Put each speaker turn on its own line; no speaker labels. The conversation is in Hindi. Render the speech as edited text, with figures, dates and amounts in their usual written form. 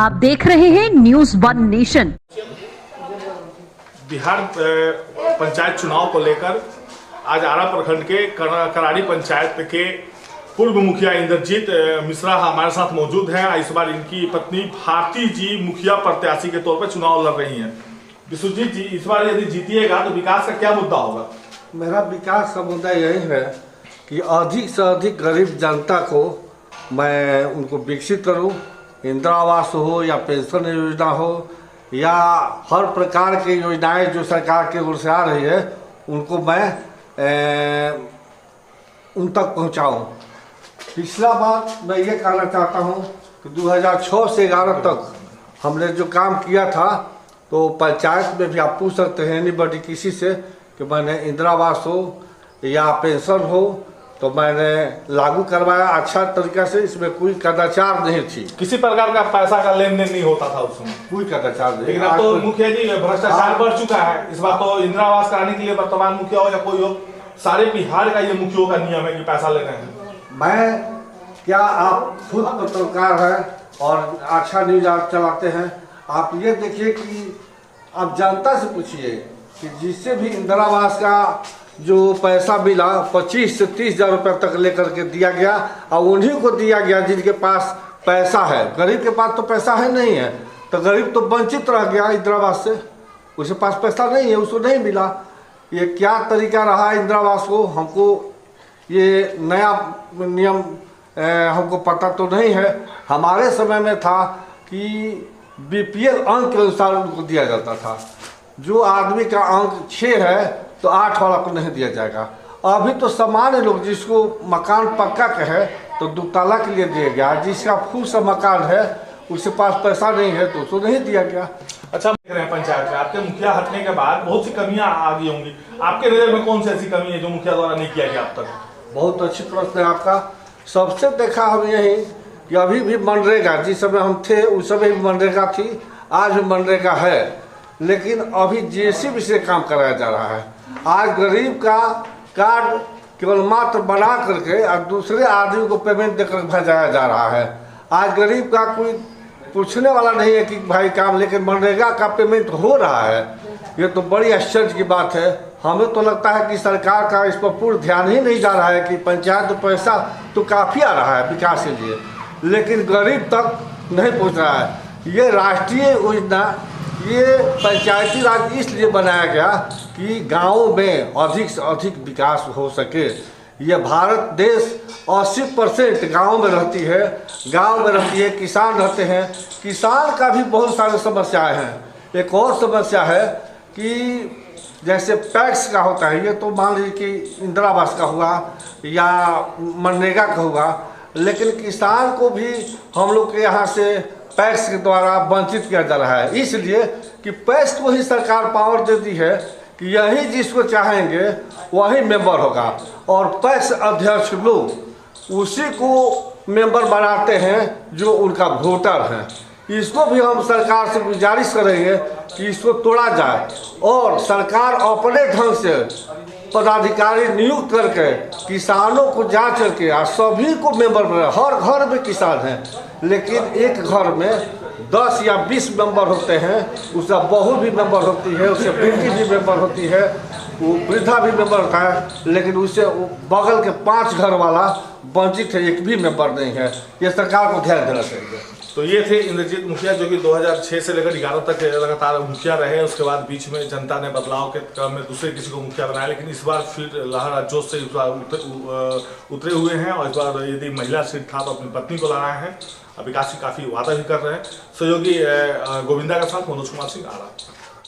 आप देख रहे हैं news one nation.
Bihar panchayat चुनाव को लेकर आज आरा प्रखंड के कराड़ी पंचायत के पूर्व मुखिया इंद्रजीत मिश्रा हमारे साथ मौजूद हैं। इस बार इनकी पत्नी भारती जी मुखिया प्रत्याशी के तौर पर चुनाव लड़ रही हैं। विश्वजीत जी, इस बार यदि जीतिएगा तो विकास का क्या मुद्दा होगा?
मेरा विकास का मुद्दा यही है कि अधिक से अधिक गरीब जनता को मैं उनको विकसित करूं। इंदिरा आवास हो या पेंशन योजना हो या हर प्रकार की योजनाएं जो सरकार की ओर से आ रही है उनको मैं उन तक पहुंचाऊं। पिछला बार मैं ये कहना चाहता हूं कि 2006 से 11 तक हमने जो काम किया था तो पंचायत में भी आप पूछ सकते हैं एनीबॉडी किसी से कि मैंने इंदिरा आवास हो या पेंशन हो तो मैंने लागू करवाया अच्छा तरीका से। इसमें कोई कदाचार नहीं थी,
किसी प्रकार का पैसा का लेन देन नहीं होता था उसमें,
कोई कदाचार नहीं।
लेकिन अब तो मुखिया जी भ्रष्टाचार बढ़ चुका है। इस बार तो इंदिरा आवास कराने के लिए वर्तमान मुखिया हो या कोई हो, सारे बिहार का ये मुखियों का नियम है कि पैसा लेना है।
मैं क्या, आप खुद पत्रकार हैं और अच्छा न्यूज आप चलाते हैं, आप ये देखिए कि आप जनता से पूछिए कि जिससे भी इंदिरा आवास का जो पैसा मिला 25 से 30 हज़ार रुपये तक लेकर के दिया गया और उन्हीं को दिया गया जिनके पास पैसा है। गरीब के पास तो पैसा है नहीं है तो गरीब तो वंचित रह गया इंदिरा आवास से, उसके पास पैसा नहीं है, उसको नहीं मिला। ये क्या तरीका रहा इंदिरा आवास को, हमको ये नया नियम हमको पता तो नहीं है। हमारे समय में था कि बीपीएल अंक के अनुसार उनको दिया जाता था। जो आदमी का अंक 6 है तो 8 वाला को नहीं दिया जाएगा। अभी तो सामान्य लोग जिसको मकान पक्का का है तो 2 ताला के लिए दिया गया, जिसका फुल सा मकान है उसके पास पैसा नहीं है तो उसको नहीं दिया गया।
अच्छा, देख रहे हैं पंचायत में आपके मुखिया हटने के बाद बहुत सी कमियां आ गई होंगी, आपके नजर में कौन सी ऐसी कमी है जो मुखिया द्वारा नहीं किया गया अब तक?
बहुत अच्छी प्रश्न है आपका। सबसे देखा हम यही कि अभी भी मनरेगा, जिस समय हम थे उस समय भी मनरेगा थी, आज भी मनरेगा है, लेकिन अभी जेसीबी से काम कराया जा रहा है। आज गरीब का कार्ड केवल मात्र बना करके और दूसरे आदमी को पेमेंट देकर भेजाया जा रहा है। आज गरीब का कोई पूछने वाला नहीं है कि भाई काम, लेकिन मनरेगा का पेमेंट हो रहा है। ये तो बड़ी आश्चर्य की बात है। हमें तो लगता है कि सरकार का इस पर पूर्ण ध्यान ही नहीं जा रहा है कि पंचायत तो पैसा तो काफ़ी आ रहा है विकास के लिए, लेकिन गरीब तक नहीं पहुंच रहा है। ये राष्ट्रीय योजना, ये पंचायती राज इसलिए बनाया गया कि गाँव में अधिक से अधिक विकास हो सके। ये भारत देश 80% गाँव में रहती है, किसान रहते हैं। किसान का भी बहुत सारी समस्याएं हैं। एक और समस्या है कि जैसे टैक्स का होता है, ये तो मान लीजिए कि इंदिरा आवास का हुआ या मनरेगा का हुआ, लेकिन किसान को भी हम लोग के यहाँ से पैक्स के द्वारा वंचित किया जा रहा है। इसलिए कि पैक्स को ही सरकार पावर देती है कि यही जिसको चाहेंगे वही मेंबर होगा और पैक्स अध्यक्ष लोग उसी को मेंबर बनाते हैं जो उनका वोटर हैं। इसको भी हम सरकार से गुजारिश करेंगे कि इसको तोड़ा जाए और सरकार अपने ढंग से पदाधिकारी नियुक्त करके किसानों को जांच करके और सभी को मेंबर बनाए। हर घर में किसान हैं, लेकिन एक घर में 10 या 20 मेंबर होते हैं, उसका बहू भी मेंबर होती है, उससे बेटी भी मेंबर होती है, वो वृद्धा भी मेंबर होता है, लेकिन उससे बगल के 5 घर वाला वंचित है, एक भी मेंबर नहीं है। ये सरकार को ध्यान देना चाहिए।
तो ये थे इंद्रजीत मुखिया जो कि 2006 से लेकर 11 तक लगातार मुखिया रहे। उसके बाद बीच में जनता ने बदलाव के क्रम में दूसरे किसी को मुखिया बनाया, लेकिन इस बार फिर लहर जोश से इस बार उतरे हुए हैं और इस बार यदि महिला सीट था तो अपनी पत्नी को लाना है। विकास की काफ़ी वादा भी कर रहे हैं। सहयोगी गोविंदा के साथ मनोज कुमार सिंह आरा।